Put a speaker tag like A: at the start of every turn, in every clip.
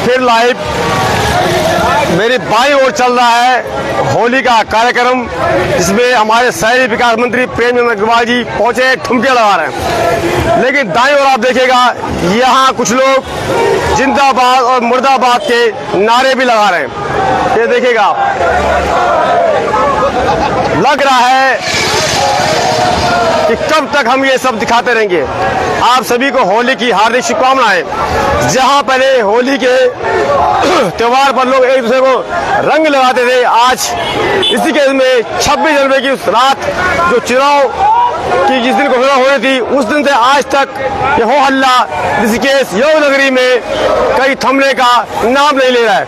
A: फिर लाइव मेरी बाईं ओर चल रहा है होली का कार्यक्रम, जिसमें हमारे शहरी विकास मंत्री प्रेमचंद अग्रवाल जी पहुंचे ठुमके लगा रहे हैं। लेकिन दाईं ओर आप देखिएगा, यहाँ कुछ लोग जिंदाबाद और मुर्दाबाद के नारे भी लगा रहे हैं। ये देखिएगा, लग रहा है कि कब तक हम ये सब दिखाते रहेंगे। आप सभी को होली की हार्दिक शुभकामनाएं। जहां पहले होली के त्योहार पर लोग एक दूसरे को रंग लगाते थे, आज इसी केस में 26 जनवरी की उस रात जो चुनाव की जिस दिन घोषणा हो रही थी, उस दिन से आज तक ये हो हल्ला ऋषिकेश योग नगरी में कहीं थमने का नाम नहीं ले रहा है।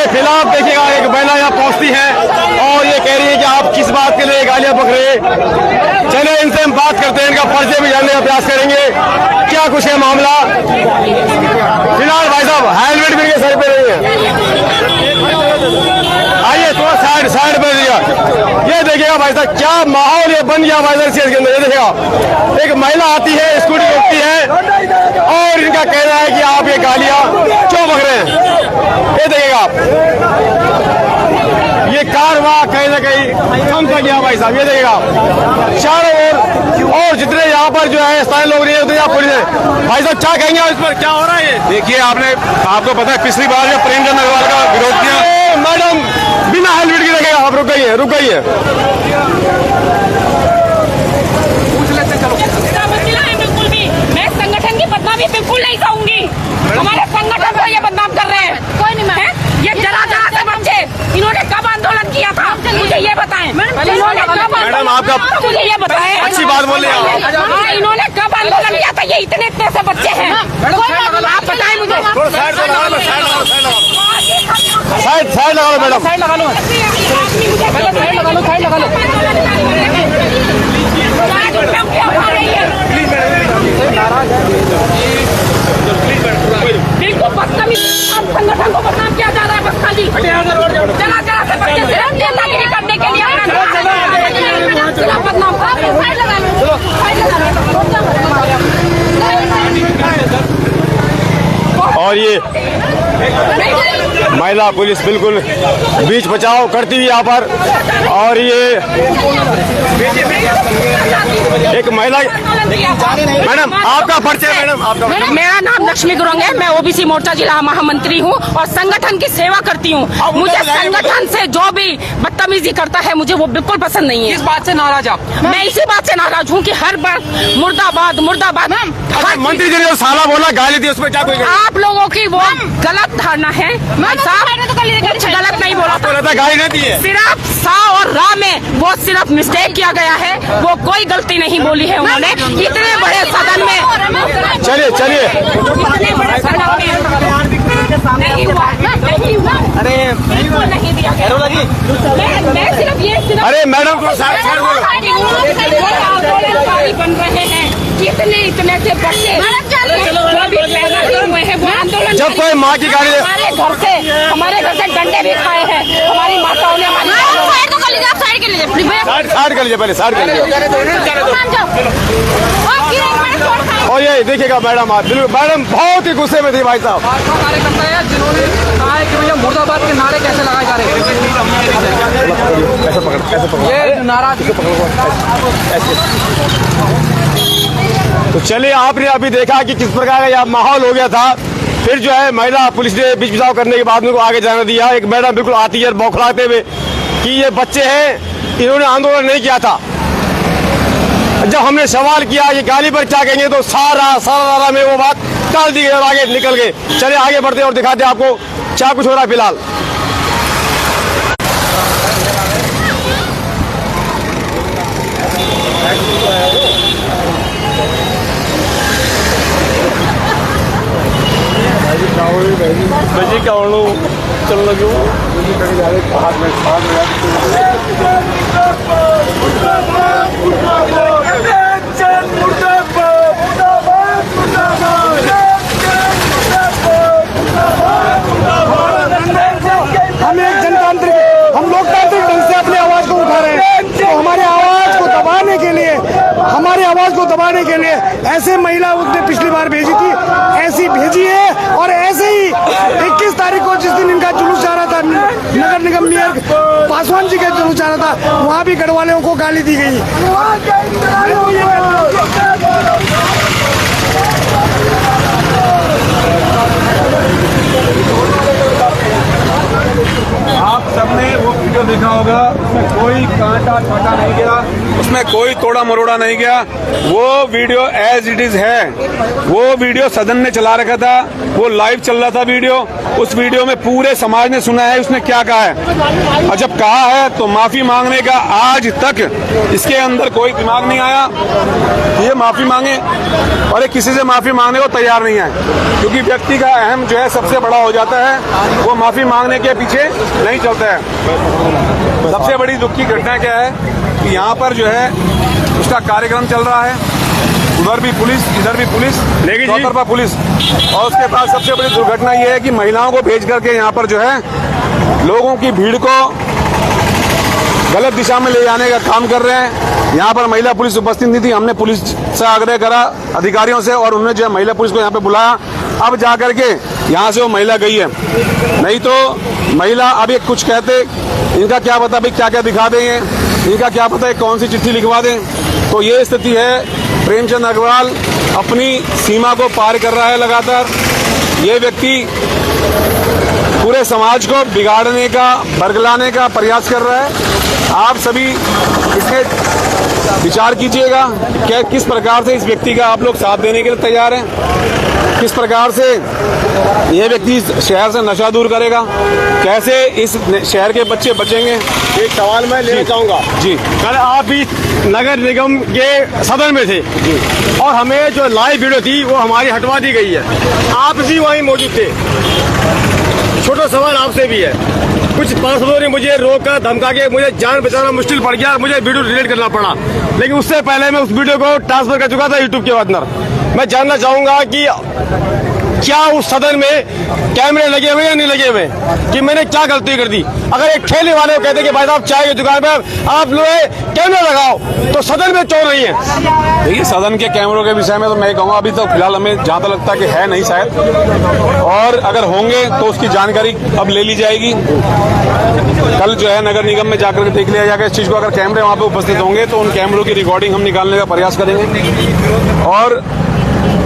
A: फिलहाल देखिएगा, एक महिला यहाँ पहुंचती है और ये कह रही है कि आप किस बात के लिए गालियां पक रहे हैं। चलिए इनसे हम बात करते हैं, इनका परिचय भी जानने का प्रयास करेंगे, क्या कुछ है मामला। फिलहाल भाई साहब हेलमेट भी इनके सर पे नहीं है, आइए थोड़ा साइड पे दिया। ये देखिएगा भाई साहब, क्या माहौल ये बन गया भाई साहब के अंदर। ये देखिएगा, एक महिला आती है, स्कूटी रोकती है और इनका कहना है कि आप ये गालियां क्यों बक रहे हैं। ये देखिएगा आप, ये कारवां कहीं ना कहीं थम सा गया भाई साहब। ये देखिएगा चारों ओर, और जितने यहाँ पर जो है स्थानीय लोग नहीं है, उतने पुलिस है। भाई साहब क्या कहेंगे इस पर, क्या हो रहा है ये?
B: देखिए, आपको पता है पिछली बार जब प्रेमचंद अग्रवाल का विरोध किया,
A: मैडम बिना हेलमेट के लगेगा, आप रुक गई है।
C: बिल्कुल भी मैं संगठन की बदनामी बिल्कुल नहीं चाहूंगी। हमारे संगठन को ये बदनाम कर रहे हैं, कोई नहीं है। ये जरा से बच्चे, इन्होंने कब आंदोलन किया था मुझे ये बताएं।
B: मैडम आपका
C: मुझे ये बताएं,
B: अच्छी बात बोले आप।
C: इन्होंने कब आंदोलन किया था? ये इतने से बच्चे हैं, आप बताएं मुझे।
A: साइड लगा लो मैडम,
C: साइड लगा लो, बिल्कुल बदनामी संगठन को बदनाम किया जा रहा है। बस खाली जरा से बच्चे सिर्फ नेतागिरी करने के लिए बदनाम।
A: और ये महिला पुलिस बिल्कुल बीच बचाव करती हुई यहाँ पर, और ये एक महिला। मैडम आपका परिचय? मैडम
C: मेरा नाम लक्ष्मी गुरंग है, मैं ओबीसी मोर्चा जिला महामंत्री हूँ और संगठन की सेवा करती हूँ। मुझे संगठन से जो भी बदतमीजी करता है मुझे वो बिल्कुल पसंद नहीं है।
D: किस बात से नाराज आप?
C: मैं इसी बात से नाराज हूँ कि हर बार मुर्दाबाद मुर्दाबाद।
A: मंत्री जी ने जो साला बोला, गाली दी, उसमें क्या कोई?
C: आप लोगों की वो गलत धारणा है। कुछ गलत नहीं बोला था,
A: गाली नहीं दी है।
C: सिर्फ सा और रा में वो सिर्फ मिस्टेक किया गया है, वो कोई गलती नहीं बोली है उन्होंने। इतने बड़े सदन में
A: चलिए
C: इतने बड़े सदन में नहीं हुआ,
D: अरे
C: नहीं दिया गया। मैं सिर्फ ये
A: अरे मैडम को
C: बन रहे हैं, इतने से बच्चे जो भी पैदा हुए हैं वो आंदोलन।
A: जब कोई माँ की गाड़ी,
C: हमारे घर से डंडे भी खाए हैं हमारी माताओं ने। साइड कर लीजिए,
A: पहले साइड कर लीजिए। और ये देखिएगा मैडम, आप बिल्कुल मैडम बहुत ही गुस्से में थी भाई साहब।
D: कार्यकर्ता है जिन्होंने कहा है कि भैया मुर्दाबाद के नारे कैसे लगाए जा रहे हैं।
A: कैसे पकड़
D: ये नाराज
A: तो चलिए, आपने अभी देखा कि किस प्रकार का यह माहौल हो गया था। फिर जो है महिला पुलिस ने बीच बचाव करने के बाद उनको आगे जाने दिया। एक मैडम बिल्कुल आती है बौखलाते हुए कि ये बच्चे हैं, इन्होंने आंदोलन नहीं किया था। जब हमने सवाल किया ये गाली पर क्या कहेंगे तो सारा में वो बात टाल दी गई और आगे निकल गए। चलिए आगे बढ़ते और दिखाते आपको क्या कुछ हो रहा है फिलहाल। चल लगे
E: हम एक जनतांत्रिक, हम लोकतांत्रिक ढंग से अपनी आवाज को उठा रहे हैं। तो हमारी आवाज को दबाने के लिए ऐसे महिला उसने पिछली बार भेजी थी, ऐसी भेजी है। और ऐसे ही 21 तारीख को जिस दिन इनका जुलूस जा रहा था, नगर निगम मेयर पासवान जी का जुलूस जा रहा था, वहाँ भी गढ़वालियों को गाली दी गई।
B: आप सबने वो वीडियो देखा होगा, उसमें कोई कांटा छाटा नहीं गया, उसमें कोई तोड़ा मरोड़ा नहीं गया। वो वीडियो एज इट इज है। वो वीडियो सदन ने चला रखा था, वो लाइव चल रहा था वीडियो। उस वीडियो में पूरे समाज ने सुना है उसने क्या कहा है, और जब कहा है तो माफी मांगने का आज तक इसके अंदर कोई दिमाग नहीं आया ये माफी मांगे, और ये किसी से माफी मांगने को तैयार नहीं है, क्योंकि व्यक्ति का अहम जो है सबसे बड़ा हो जाता है, वो माफी मांगने के पीछे नहीं चलता है। सबसे बड़ी दुख की घटना क्या है कि यहाँ पर जो है उसका कार्यक्रम चल रहा है, उधर भी पुलिस, इधर भी पुलिस, चौतरफा पुलिस, और उसके बाद सबसे बड़ी दुर्घटना ये है कि महिलाओं को भेज करके यहाँ पर जो है लोगों की भीड़ को गलत दिशा में ले जाने का काम कर रहे हैं। यहाँ पर महिला पुलिस उपस्थित नहीं थी, हमने पुलिस से आग्रह करा अधिकारियों से, और उन्होंने जो है महिला पुलिस को यहाँ पे बुलाया। अब जा करके यहाँ से वो महिला गई है, नहीं तो महिला अब ये कुछ कहते, इनका क्या पता भाई क्या क्या दिखा देंगे, इनका क्या पता है कौन सी चिट्ठी लिखवा दें। तो ये स्थिति है। प्रेमचंद अग्रवाल अपनी सीमा को पार कर रहा है लगातार। ये व्यक्ति पूरे समाज को बिगाड़ने का, बरगलाने का प्रयास कर रहा है। आप सभी इसमें विचार कीजिएगा कि किस प्रकार से इस व्यक्ति का आप लोग साथ देने के लिए तैयार हैं, किस प्रकार से ये व्यक्ति शहर से नशा दूर करेगा, कैसे इस शहर के बच्चे बचेंगे।
A: एक सवाल मैं लेना चाहूंगा
B: जी।
A: कल आप भी नगर निगम के सदन में थे और हमें जो लाइव वीडियो थी वो हमारी हटवा दी गई है, आप भी वहीं मौजूद थे। छोटा सवाल आपसे भी है, कुछ पार्षदों ने मुझे रोका धमका के मुझे जान बचाना मुश्किल पड़ गया, मुझे वीडियो डिलीट करना पड़ा, लेकिन उससे पहले मैं उस वीडियो को ट्रांसफर कर चुका था यूट्यूब के अंदर। मैं जानना चाहूंगा कि क्या उस सदन में कैमरे लगे हुए या नहीं लगे हुए, कि मैंने क्या गलती कर दी। अगर एक ठेले वाले को कहते कि भाई साहब चाय की दुकान पर आप लोग कैमरा लगाओ, तो सदन में क्यों नहीं है।
B: देखिए, सदन के कैमरों के विषय में तो मैं कहूँगा अभी तो फिलहाल हमें जहाँ तक लगता है कि है नहीं शायद, और अगर होंगे तो उसकी जानकारी अब ले ली जाएगी। कल जो है नगर निगम में जाकर के देख लिया जाएगा इस चीज को। अगर कैमरे वहाँ पे उपस्थित होंगे तो उन कैमरों की रिकॉर्डिंग हम निकालने का प्रयास करेंगे, और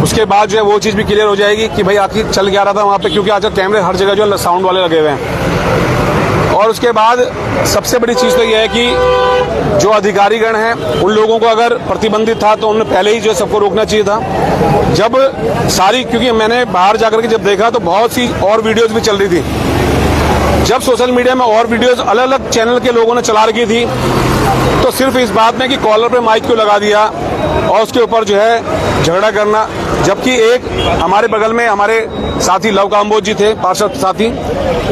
B: उसके बाद जो है वो चीज भी क्लियर हो जाएगी कि भाई आखिर चल क्या रहा था वहाँ पे, क्योंकि आजकल कैमरे हर जगह जो है साउंड वाले लगे हुए हैं। और उसके बाद सबसे बड़ी चीज तो यह है कि जो अधिकारीगण हैं उन लोगों को अगर प्रतिबंधित था तो उन्हें पहले ही जो है सबको रोकना चाहिए था। जब सारी, क्योंकि मैंने बाहर जाकर के जब देखा तो बहुत सी और वीडियोज भी चल रही थी, जब सोशल मीडिया में और वीडियोस अलग अलग चैनल के लोगों ने चला रखी थी, तो सिर्फ इस बात में कि कॉलर पे माइक क्यों लगा दिया और उसके ऊपर जो है झगड़ा करना। जबकि एक हमारे बगल में हमारे साथी लव काम्बोज जी थे, पार्षद साथी,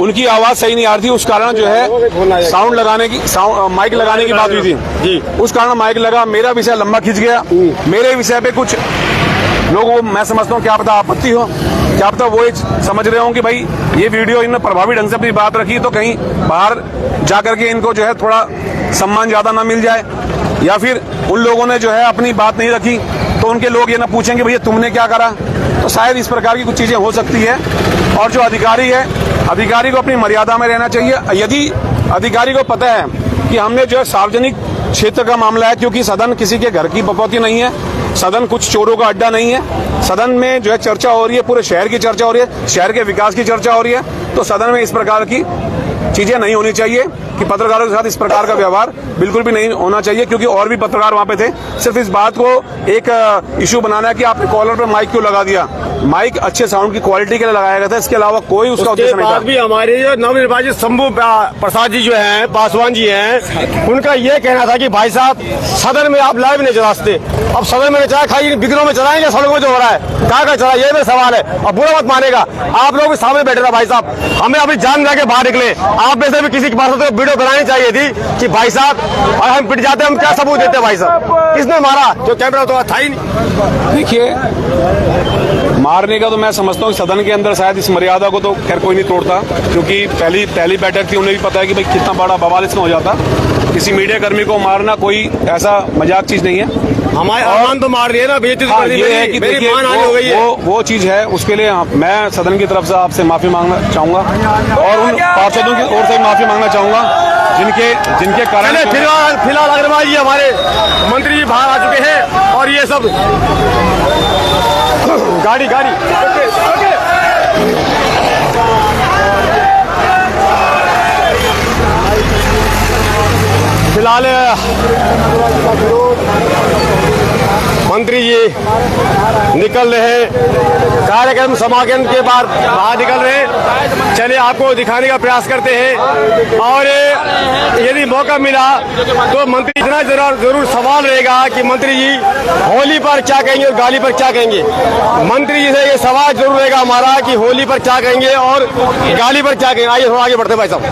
B: उनकी आवाज सही नहीं आ रही थी, उस कारण जो है साउंड लगाने की, माइक लगाने की बात हुई थी जी, उस कारण माइक लगा। मेरा विषय लंबा खिंच गया, मेरे विषय पे कुछ लोगों को मैं समझता हूँ क्या पता आपत्ति हो, क्या पता वो समझ रहे हो कि भाई ये वीडियो इन्होंने प्रभावी ढंग से अपनी बात रखी तो कहीं बाहर जाकर के इनको जो है थोड़ा सम्मान ज्यादा ना मिल जाए, या फिर उन लोगों ने जो है अपनी बात नहीं रखी तो उनके लोग ये ना पूछेंगे भैया तुमने क्या करा। तो शायद इस प्रकार की कुछ चीजें हो सकती है। और जो अधिकारी है, अधिकारी को अपनी मर्यादा में रहना चाहिए। यदि अधिकारी को पता है कि हमने जो है सार्वजनिक क्षेत्र का मामला है, क्योंकि सदन किसी के घर की बपौती नहीं है, सदन कुछ चोरों का अड्डा नहीं है, सदन में जो है चर्चा हो रही है, पूरे शहर की चर्चा हो रही है, शहर के विकास की चर्चा हो रही है, तो सदन में इस प्रकार की चीजें नहीं होनी चाहिए कि पत्रकारों के साथ इस प्रकार का व्यवहार बिल्कुल भी नहीं होना चाहिए, क्योंकि और भी पत्रकार वहां पे थे। सिर्फ इस बात को एक इशू बनाना है कि आपने कॉलर पर माइक क्यों लगा दिया। माइक अच्छे साउंड की क्वालिटी के लिए लगाया गया था, इसके अलावा कोई उसका उद्देश्य नहीं था।
A: भी हमारे जो नवनिर्वाचित शंभू प्रसाद जी जो हैं, पासवान जी हैं, उनका ये कहना था कि भाई साहब सदन में आप लाइव नहीं चला सकते। अब सदन में चाय खाई बिगड़ों में चलाएंगे, सड़कों में जो हो रहा है कहाँ चला, ये मेरा सवाल है। और बुरा मत मानेगा, आप लोग सामने बैठे था भाई साहब, हमें अपनी जान लगा के बाहर निकले। आप में से भी किसी की बात तो वीडियो बनानी चाहिए थी कि भाई साहब और हम पिट जाते, हम क्या सबूत देते भाई साहब, किसने मारा, जो कैमरा तो था ही नहीं।
B: देखिए, मारने का तो मैं समझता हूँ सदन के अंदर शायद इस मर्यादा को तो खैर कोई नहीं तोड़ता, क्योंकि पहली बैठक थी, उन्हें भी पता है कि भाई कितना बड़ा बवाल इसमें हो जाता। किसी मीडिया कर्मी को मारना कोई ऐसा मजाक चीज नहीं है।
A: हमारे अमान तो मार रही है ना, बेइज्जती
B: हाँ, ये है कि
A: मेरी मान हानि हो गई है।
B: वो चीज है, उसके लिए मैं सदन की तरफ से आपसे माफी मांगना चाहूंगा और उन पार्षदों की ओर से माफी मांगना चाहूंगा जिनके कारण
A: फिलहाल अग्रवाल जी हमारे मंत्री जी बाहर आ चुके हैं और ये सब गाड़ी फिलहाल मंत्री जी निकल रहे हैं, कार्यक्रम समापन के बाद बाहर निकल रहे हैं। चलिए आपको दिखाने का प्रयास करते हैं, और यदि मौका मिला तो मंत्री इतना जरूर सवाल रहेगा कि मंत्री जी होली पर क्या कहेंगे और गाली पर क्या कहेंगे। मंत्री जी से ये सवाल जरूर रहेगा हमारा कि होली पर क्या कहेंगे और गाली पर क्या कहेंगे। आइए थोड़ा आगे बढ़ते हैं भाई साहब।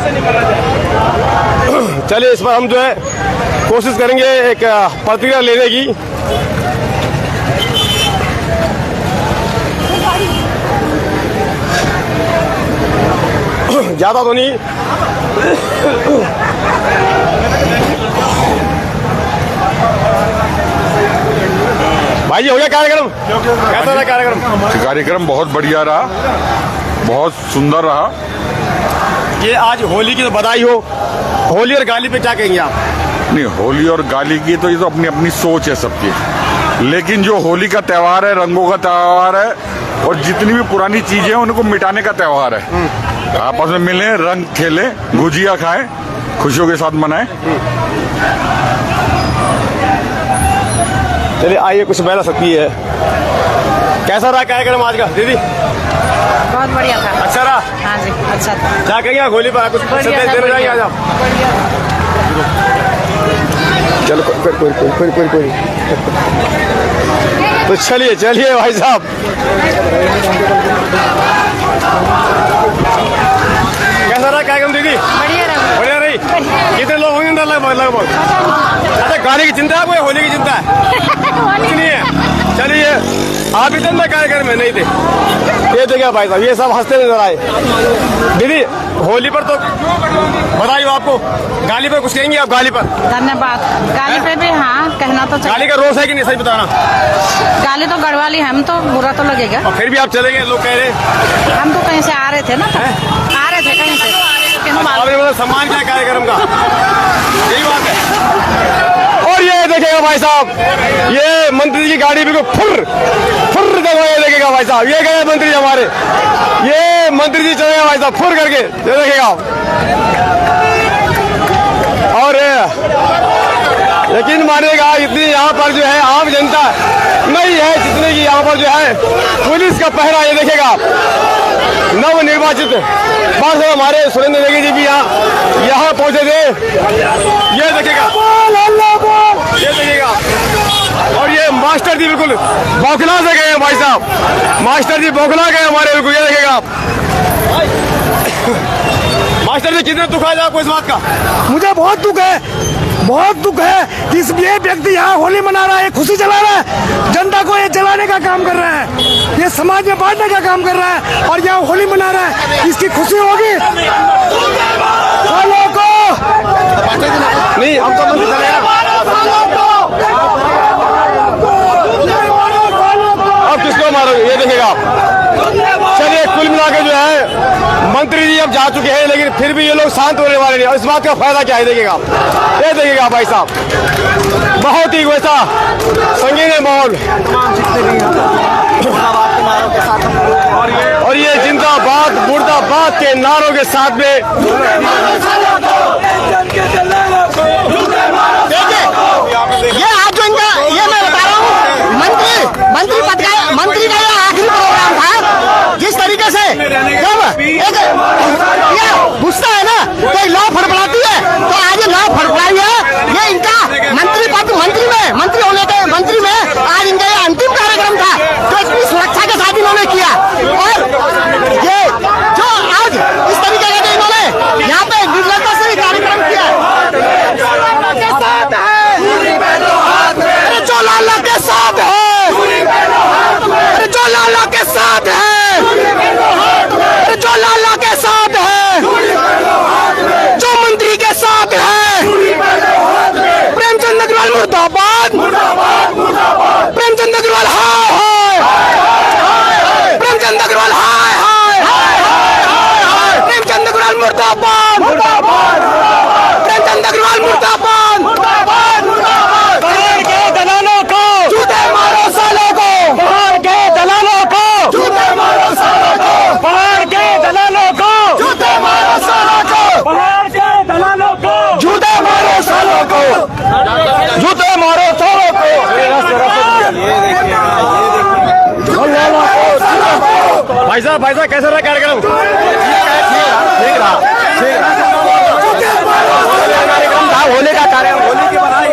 A: चलिए इस पर हम जो है कोशिश करेंगे एक प्रतिक्रिया लेने की। ज्यादा तो नहीं, भाई जी हो गया कार्यक्रम, कैसा रहा कार्यक्रम?
F: कार्यक्रम बहुत बढ़िया रहा, बहुत सुंदर रहा।
A: ये आज होली की तो बधाई हो, होली और गाली पे क्या कहेंगे आप?
F: नहीं, होली और गाली की तो ये तो अपनी अपनी सोच है सबकी, लेकिन जो होली का त्योहार है, रंगों का त्योहार है, और जितनी भी पुरानी चीजें हैं उनको मिटाने का त्योहार है। आपस में मिलें, रंग खेलें, गुजिया खाएं, खुशियों के साथ मनाएं।
A: चलिए आइए कुछ बहला सकती है। कैसा रहा कार्यक्रम आज का दीदी?
C: बहुत बढ़िया था।
A: अच्छा रहा?
C: हाँ जी, अच्छा था।
A: क्या कहेंगे होली पर कुछ संदेश देना चाहेंगे आज आप? चलो कोई तो चलिए भाई साहब, कैसा रहा कार्यक्रम दीदी? बढ़िया रही। कितने लोग होंगे अंदर लगभग? अच्छा, गाने की चिंता है आपको, होली की चिंता है? नहीं है। चलिए आप इतने में कार्यक्रम में नहीं थे, ये देखिए भाई साहब, ये सब हंसते नजर आए। दीदी होली पर तो बधाई हो आपको, गाली पर कुछ कहेंगे आप? गाली पर
C: धन्यवाद। गाली पे भी हाँ कहना तो चाहिए।
A: गाली का रोष है कि नहीं, सही बताना?
C: गाली तो गढ़वाली, हम तो बुरा तो लगेगा।
A: और फिर भी आप चले गए, लोग कह रहे
C: हम तो कहीं से आ रहे थे ना, आ रहे थे कहीं से।
A: आपने मतलब सम्मान किया कार्यक्रम का, यही बात है। और ये देखेगा भाई साहब, ये मंत्री की गाड़ी भी को फुर देखो, ये देखेगा भाई साहब, ये गए मंत्री हमारे, ये मंत्री जी चलेगा भाई साहब फुर करके, ये देखेगा। और यकीन मानिएगा इतनी यहाँ पर जो है आम जनता नहीं है जितने की यहाँ पर जो है पुलिस का पहरा, ये देखेगा। नवनिर्वाचित पार्षद हमारे सुरेंद्र नेगी जी भी यहाँ पहुंचे थे, ये देखेगा, ये देखेगा। और ये मास्टर जी बिल्कुल बौखला से गए हैं भाई साहब, मास्टर जी बौखला गए हमारे बिल्कुल, ये देखेगा आप। मास्टर जी कितने दुख है आपको इस बात का?
E: मुझे बहुत दुख है कि ये व्यक्ति यहाँ होली मना रहा है, खुशी जला रहा है, जनता को ये जलाने का काम कर रहा है, ये समाज में बांटने का काम कर रहा है, और यहाँ होली मना रहा है। इसकी खुशी होगी वालों को
A: नहीं, हम तो अब किसको मारोगे, ये देखेगा आप। चलिए कुल मिला के जो है मंत्री जी अब जा चुके हैं, लेकिन फिर भी ये लोग शांत होने वाले नहीं। इस बात का फायदा क्या है, देखिएगा ये देखिएगा भाई साहब, बहुत ही वैसा संगीन है माहौल। और ये जिंदाबाद मुर्दाबाद जिहाद के नारों के साथ में
G: ये आज जो इनका ये मैं बता रहा हूँ मंत्री पद का मंत्री का ये आखिरी प्रोग्राम था। जिस तरीके से जब एक गुस्सा है ना तो लॉ फड़फड़ाती है, तो आज लॉ फड़फड़ाई है। ये इनका मंत्री में आज इनका ये अंतिम कार्यक्रम था जो इतनी सुरक्षा के साथ इन्होंने किया। और ये जो आज इस तरीके का इन्होंने यहाँ पे निर्लजता से कार्यक्रम किया जो लाला के साथ है, जो लाला के साथ है, जो लाला के साथ है, जो मंत्री के साथ है। प्रेमचंद अग्रवाल मुर्दाबाद, प्रेमचंद अग्रवाल हाय हाय, प्रेमचंद अग्रवाल हाय हाय, प्रेमचंद अग्रवाल मुर्दाबाद, प्रेमचंद अग्रवाल मुर्दाबाद, दलालों को जूते मारो, सालों को पहाड़ के दलालों को जूते मारो, सालों को पहाड़ के दलालों को जूते मारो, सालों को पहाड़ के दलालों को जूते मारो, सालों को जूते मारो, सालों को।
A: भाई साहब कैसा रहा कार्यक्रम? ठीक रहा कार्यक्रम था। होली का कार्यक्रम, होली की बधाई।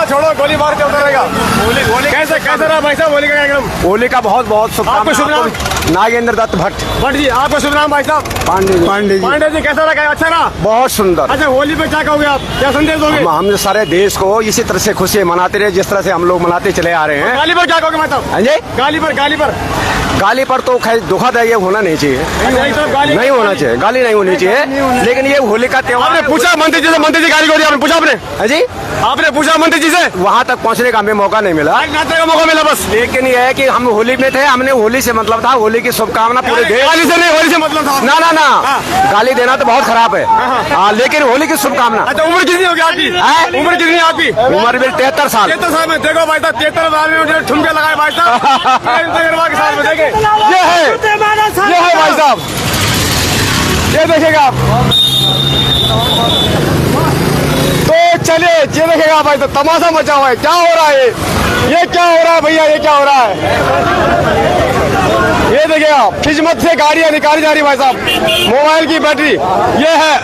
A: छोड़ो, गोली मार के उतरेगा। होली कैसा रहा भाई साहब होली का कार्यक्रम?
E: होली का बहुत बहुत
A: आपको शुभ नाम?
E: नागेंद्र दत्त भट्ट
A: जी, आपका शुभ नाम भाई साहब?
E: पांडे जी।
A: पांडे जी, कैसा रहा? अच्छा रहा?
E: बहुत सुंदर।
A: अच्छा, होली पे क्या कहोगे आप? क्या संदेश दोगे?
E: हम सारे देश को इसी तरह से खुशी मनाते रहे जिस तरह से हम लोग मनाते चले आ रहे हैं।
A: गाली पर क्या कहोगे भाई साहब?
E: हाँ जी, गाली पर तो खैर दुखद है, ये होना नहीं चाहिए, नहीं होना चाहिए, गाली नहीं होनी चाहिए। लेकिन ये होली का त्योहार।
A: आपने पूछा मंत्री जी से? मंत्री जी गाली को दिया आपने? पूछा आपने?
E: हाँ जी,
A: आपने पूछा मंत्री जी से?
E: वहाँ तक पहुँचने का हमें मौका नहीं मिला।
A: नाचने का मौका मिला बस।
E: लेकिन ये है कि हम होली में थे, हमने होली से मतलब था, होली की शुभकामना पूरे देश।
A: गाली से नहीं, होली से मतलब था?
E: ना, गाली देना तो बहुत खराब है। हाँ, लेकिन होली की शुभकामना।
A: अच्छा, उम्र कितनी होगी आपकी? उम्र कितनी है आपकी?
E: उम्र भी 73 साल।
A: 73 साल में देखो भाई साहब, 73 साल में मुझे ठुमके लगाए भाई साहब। के साथ में देखे, ये है भाई साहब, ये देखेगा आप। तो चलिए, ये देखेगा भाई साहब, तमाशा मचा हुआ है। क्या हो रहा है ये क्या हो रहा है भैया? ये क्या हो रहा है? ये देखिए आप, खिजमत से गाड़ियां निकाली जा रही भाई साहब। मोबाइल की बैटरी ये है।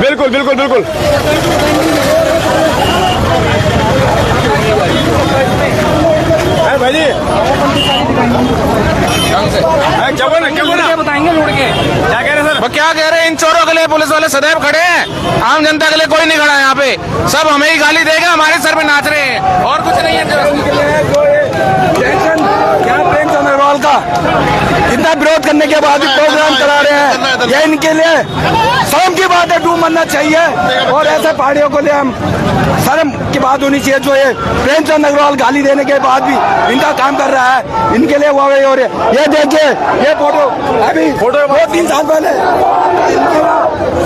A: बिल्कुल बिल्कुल बिल्कुल। भाई जी क्या
D: बताएंगे लौट के
A: क्या कह रहे हैं सर?
H: वो क्या कह रहे हैं? इन चोरों के लिए पुलिस वाले सदैव खड़े हैं, आम जनता के लिए कोई नहीं खड़ा है यहाँ पे। सब हमें ही गाली देगा, हमारे सर पे नाच रहे हैं, और कुछ नहीं है।
E: प्रेमचंद अग्रवाल का इतना विरोध करने के बाद भी प्रोग्राम करा रहे हैं, ये इनके लिए शर्म की बात है। डूब मरना चाहिए और ऐसे पहाड़ियों को लिए हम शर्म की बात होनी चाहिए। जो ये प्रेमचंद अग्रवाल गाली देने के बाद भी इनका काम कर रहा है, इनके लिए हुआ हो रही है। ये देखिए, ये फोटो अभी 2-3 साल पहले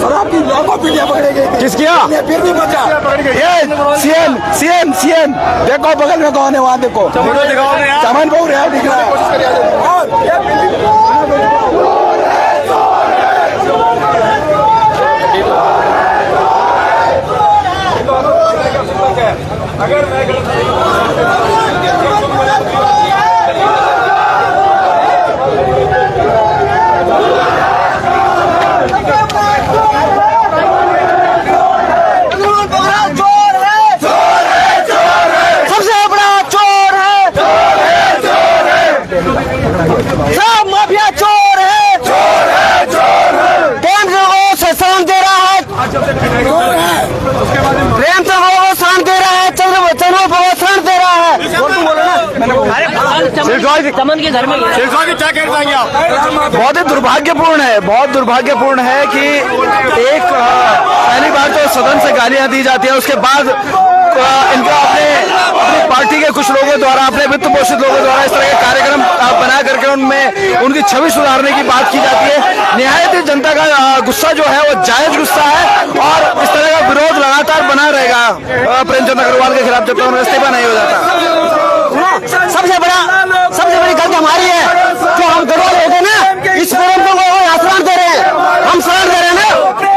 E: शराब की लाखों पीढ़ियां पकड़ी गई। किसकी? फिर भी बचा। ये सीएम देखो बगल में कौन है, वहाँ देखो चमन बहु रहा दिख रहा है।
A: अगर मैं
C: चमन के घर में
A: क्या कहना चाहेंगे आप?
E: बहुत ही दुर्भाग्यपूर्ण है, बहुत दुर्भाग्यपूर्ण है कि एक पहली बार तो सदन से गालियां दी जाती है, उसके बाद इनका अपनी पार्टी के कुछ लोगों द्वारा, अपने वित्त पोषित लोगों द्वारा इस तरह के कार्यक्रम बना करके उनमें उनकी छवि सुधारने की बात की जाती है।
H: निहायत ही जनता का गुस्सा जो है वो जायज गुस्सा है और इस तरह का विरोध लगातार बना रहेगा प्रेमचंद अग्रवाल के खिलाफ जब तक उनका इस्तीफा नहीं हो जाता।
G: सबसे बड़ी गलती हमारी है जो हम गढ़वाल हो गए ना, इस फोरम को आश्रय दे रहे हैं, हम शरण दे रहे हैं ना।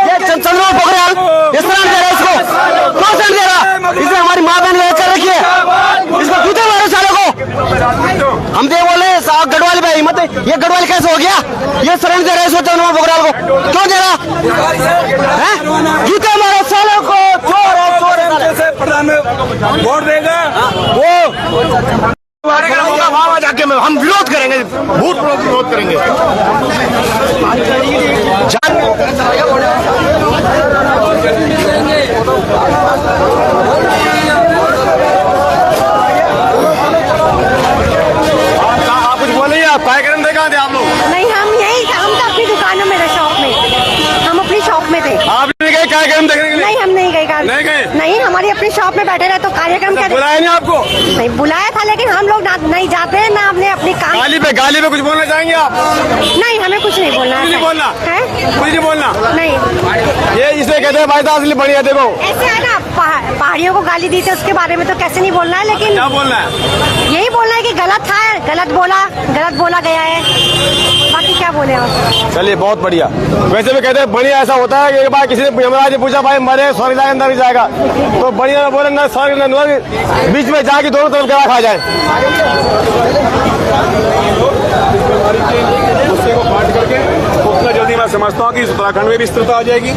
G: ये चंद्रबाबू पोखरियाल ये शरण दे रहे हैं, इसको कौन शरण दे रहा? इसने हमारी माँ बहन कर रखी है, इसको जूते मारो सालों को। हम तो बोले गढ़वाल पे हिम्मत है, ये गढ़वाल कैसे हो गया? ये शरण दे रहे हैं चंद्रबाबू पोखरियाल को, क्यों दे रहा? जूते मारो सालों को, चोर है
A: वोट देगा वो वहां जाके हम विरोध करेंगे, भूतपूर्व विरोध करेंगे। आप कुछ बोलिए, आप कार्यक्रम देखा थे आप लोग?
I: नहीं, हम यही हम तो अपनी दुकानों में थे, शॉप में, हम अपनी शॉप में थे।
A: आप नहीं गए कार्यक्रम देखने के लिए?
I: नहीं, हम नहीं गए।
A: नहीं गए?
I: नहीं, हमारी अपनी शॉप में बैठे रहे तो कार्यक्रम क्या?
A: बुलाया नहीं आपको?
I: नहीं बुलाया था, लेकिन हम लोग नहीं जाते हैं ना, अपने अपनी काम।
A: गाली पे कुछ बोलना चाहेंगे आप?
I: नहीं, हमें कुछ नहीं बोलना।
A: कुछ नहीं बोलना
I: है?
A: कुछ नहीं बोलना?
I: नहीं,
A: ये इसे कहते हैं भाई साहब बढ़िया। देखो
I: ऐसे है ना, पहाड़ियों को गाली दी थी, उसके बारे में तो कैसे नहीं बोलना है, लेकिन
A: क्या बोलना है?
I: यही बोलना है कि गलत था, गलत बोला गया है, बाकी क्या बोले आप?
A: चलिए बहुत बढ़िया। वैसे भी कहते हैं बढ़िया ऐसा होता है कि एक बार किसी ने यमराज ने पूछा भाई मरे स्वर्ग जाए अंदर भी जाएगा, तो बढ़िया ना बोले ना स्वर्ग ना नर्क, बीच में जाके दोनों तरफ गला खा जाए।
B: गुस्से को काट करके उतना जल्दी मैं समझता हूँ कि उत्तराखंड में भी स्थिरता आ जाएगी।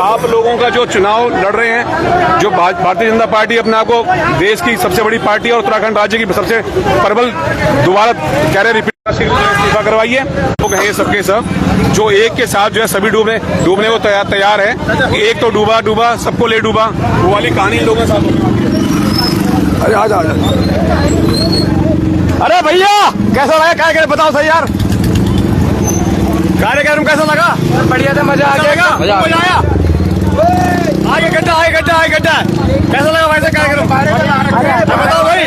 B: आप लोगों का जो चुनाव लड़ रहे हैं, जो भारतीय जनता पार्टी अपने आप को देश की सबसे बड़ी पार्टी और उत्तराखंड राज्य की सबसे प्रबल दोबारा कह रहे रिपीट इस्तीफा करवाइए। लोग हैं सबके सब जो एक के साथ जो है सभी डूबने को तैयार है। एक तो डूबा सबको ले डूबा, वो वाली कहानी लोगों के साथ।
A: अरे आ जाओ। अरे भैया कैसा लगा कार्यक्रम बताओ सही यार, कार्यक्रम कैसा लगा?
H: बढ़िया था, मजा आ गया।
A: मजा आया। आगे गड्ढा कैसा लगा वैसे कार्यक्रम? बताओ भाई,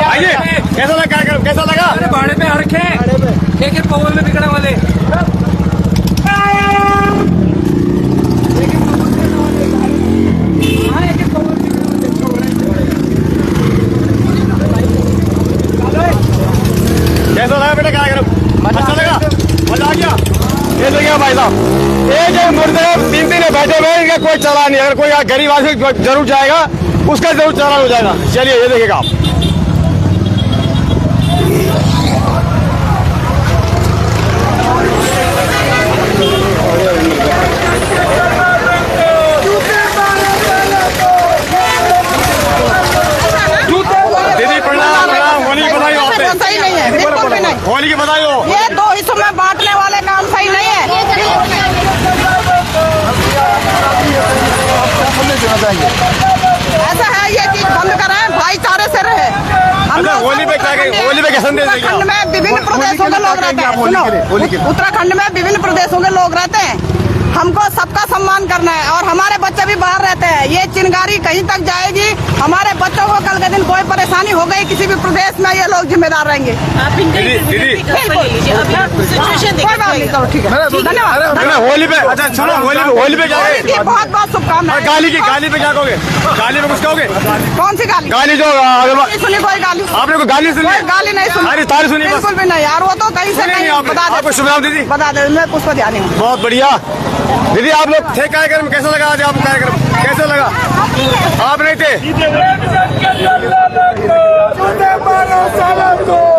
A: आइए कैसा लगा कार्यक्रम, कैसा लगा?
D: भाड़े पे हर रखे एक पवन में बिगड़ने वाले।
A: कैसा लगा बेटा कार्यक्रम? अच्छा लगा, मजा आ गया। ये देखिए भाई साहब, ये जो मुर्दे 3 दिन बैठे हुए इनका कोई चला नहीं। अगर कोई गरीब आदमी जरूर जाएगा, उसका जरूर चालान हो जाएगा। चलिए ये देखिएगा आप। दीदी प्रणाम, होली की बधाई हो।
C: सही नहीं है, बिल्कुल भी नहीं।
A: होली की बधाई हो।
C: ये 2 हिस्सों में बांटने वाले काम सही नहीं है। ऐसा है, ये चीज बंद करें, भाईचारे से रहे।
A: होली पे क्या संदेश देंगे?
C: उत्तराखंड में विभिन्न प्रदेशों के लोग रहते हैं। सुनो, उत्तराखंड में विभिन्न प्रदेशों के लोग रहते हैं, हमको सबका सम्मान करना है। और हमारे बच्चे भी बाहर रहते हैं, ये चिंगारी कहीं तक जाएगी। हमारे बच्चों को कल के दिन कोई परेशानी हो गई किसी भी प्रदेश में, ये लोग जिम्मेदार रहेंगे।
A: दीदी
C: कोई बात नहीं, चलो ठीक है, धन्यवाद।
A: होली पे, अच्छा सुनो, होली पे क्या कहेंगे?
C: बहुत बहुत शुभकामनाएं।
A: गाली पे क्या कहोगे? गाली पे कुछ कहोगे?
C: कौन सी गाली?
A: गाली जो
C: नहीं सुनी कोई गाली।
A: आपने कोई गाली सुनी?
C: कोई गाली नहीं सुनी।
A: सारी तारीफ सुनी?
C: बिल्कुल भी नहीं यार, वो तो कहीं से नहीं। बता दे,
A: आपको शुभ नाम दीदी।
C: बता दे, मैं पुष्प ध्यानी हूँ।
A: बहुत बढ़िया। दीदी आप लोग थे कार्यक्रम, कैसा लगा आज आपको कार्यक्रम? कैसा लगा? आप नहीं थे?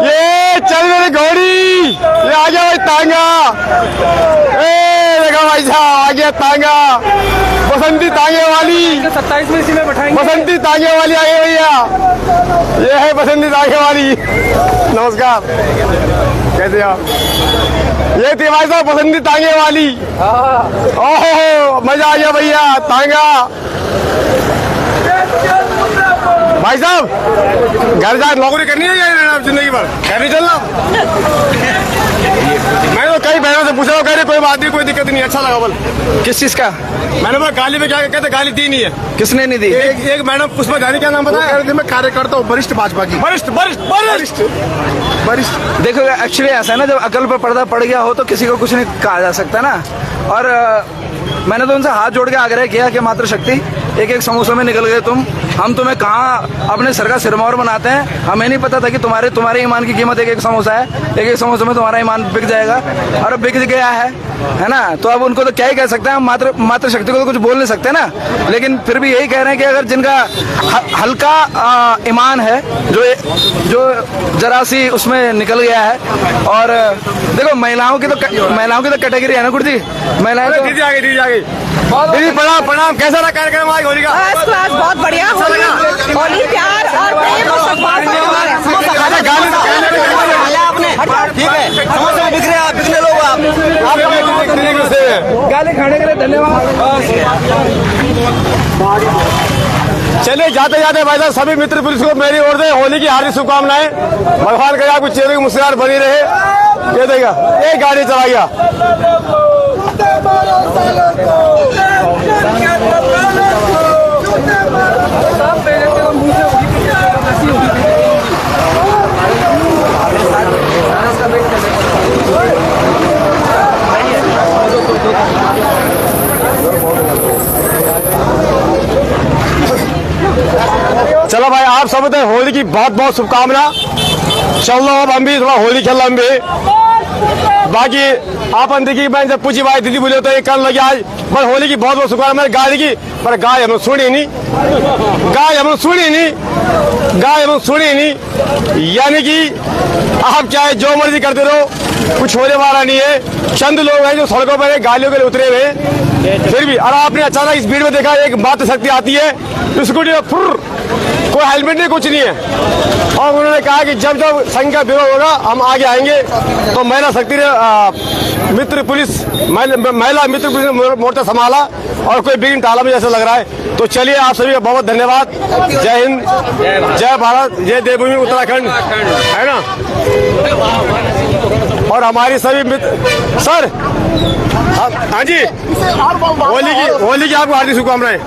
A: ये चल मेरी घोड़ी, ये आ गया भाई तांगा। देखा भाई साहब आ गया तांगा, बसंती तांगे वाली।
D: 27 में इसी में बैठाएंगे।
A: बसंती तांगे वाली आ गई भैया, ये है बसंती तांगे वाली। नमस्कार, कैसे आप? ये थी भाई साहब बसंती तांगे वाली। ओहो मजा आ गया भैया, तांगा। भाई साहब घर जा नौकरी करनी है या जिंदगी भर घर नहीं चलना? मैं तो कई बहनों से पूछा, कह रहे कोई बात नहीं, कोई दिक्कत नहीं, अच्छा लगा बोल।
H: किस चीज का?
A: मैंने बोला गाली में क्या कहते, गाली दी नहीं है।
H: किसने नहीं दी?
A: एक मैडम पुष्पा जानी, क्या नाम बताया?
E: मैं कार्यकर्ता हूँ, वरिष्ठ भाजपा की।
A: वरिष्ठ वरिष्ठ वरिष्ठ
E: वरिष्ठ
H: देखो एक्चुअली ऐसा है ना, जब अकल पर पर्दा पड़ गया हो तो किसी को कुछ नहीं कहा जा सकता ना। और मैंने तो उनसे हाथ जोड़ के आग्रह किया कि मातृशक्ति एक एक समोसे में निकल गए तुम, हम तुम्हें कहाँ अपने सर का सिरमौर बनाते हैं। हमें नहीं पता था कि तुम्हारे ईमान की कीमत एक एक समोसा है, एक एक समोसे में तुम्हारा ईमान बिक जाएगा, और अब बिक गया है ना। तो अब उनको तो क्या ही कह सकते हैं हम, मातृशक्ति को तो कुछ बोल नहीं सकते ना। लेकिन फिर भी यही कह रहे हैं कि अगर जिनका हल्का ईमान है, जो जरा सी उसमें निकल गया है। और देखो महिलाओं की तो कैटेगरी है ना गुरुजी, महिलाएं तो
A: दीदी आ गई, दीदी आ गई। दीदी प्रणाम प्रणाम, कैसा रहा कार्यक्रम आज होली का?
C: फर्स्ट क्लास, बहुत बढ़िया। होली प्यार और प्रेम और सद्भाव का त्योहार है।
H: ठीक है, समोसे में बिकने लोग आप गाली खाने के लिए धन्यवाद।
A: चलिए जाते जाते भाई साहब सभी मित्र पुलिस को मेरी ओर से होली की हार्दिक शुभकामनाएं। भगवान करे आपको चेहरे की मुस्कुराहट बनी रहे। ये देगा एक गाड़ी चला गया। चलो भाई, आप सब तो होली की बहुत बहुत शुभकामना। चल लो अब हम भी थोड़ा होली खेल हम भी। बाकी आपन देखिए, मैं जब पूछी भाई दीदी बोले तो ये कल लगी आज, बस होली की बहुत बहुत शुभकामना। मेरी गाड़ी की पर गाय हम सुनी नहीं, गाय हम सुनी नहीं। यानी कि आप चाहे जो मर्जी करते रहो, कुछ होने वाला नहीं है। चंद लोग हैं जो सड़कों पर गालियों के लिए उतरे हुए। फिर भी और आपने अचानक इस भीड़ में देखा एक मातृशक्ति आती है स्कूटी में, फुर कोई हेलमेट नहीं, कुछ नहीं है। और उन्होंने कहा कि जब जब संघ का विरोध होगा हम आगे आएंगे। तो महिला शक्ति ने मित्र पुलिस महिला मित्र पुलिस ने मोर्चा संभाला और कोई बिगिन टाला में जैसा लग रहा है। तो चलिए आप सभी का बहुत धन्यवाद। जय हिंद, जय भारत, जय देवभूमि उत्तराखंड, है ना। और हमारी सभी मित्र सर, हाँ जी, होली की आपको हार्दिक शुभकामनाएं।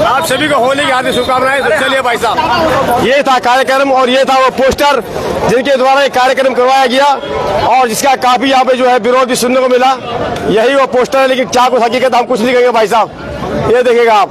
A: आप सभी को होली की हार्दिक शुभकामनाएं। तो चलिए भाई साहब, ये था कार्यक्रम और ये था वो पोस्टर जिनके द्वारा ये कार्यक्रम करवाया गया और जिसका काफी यहाँ पे जो है विरोध भी सुनने को मिला। यही वो पोस्टर है, लेकिन क्या कुछ हकीकत हम कुछ नहीं कहेंगे भाई साहब, ये देखिएगा आप।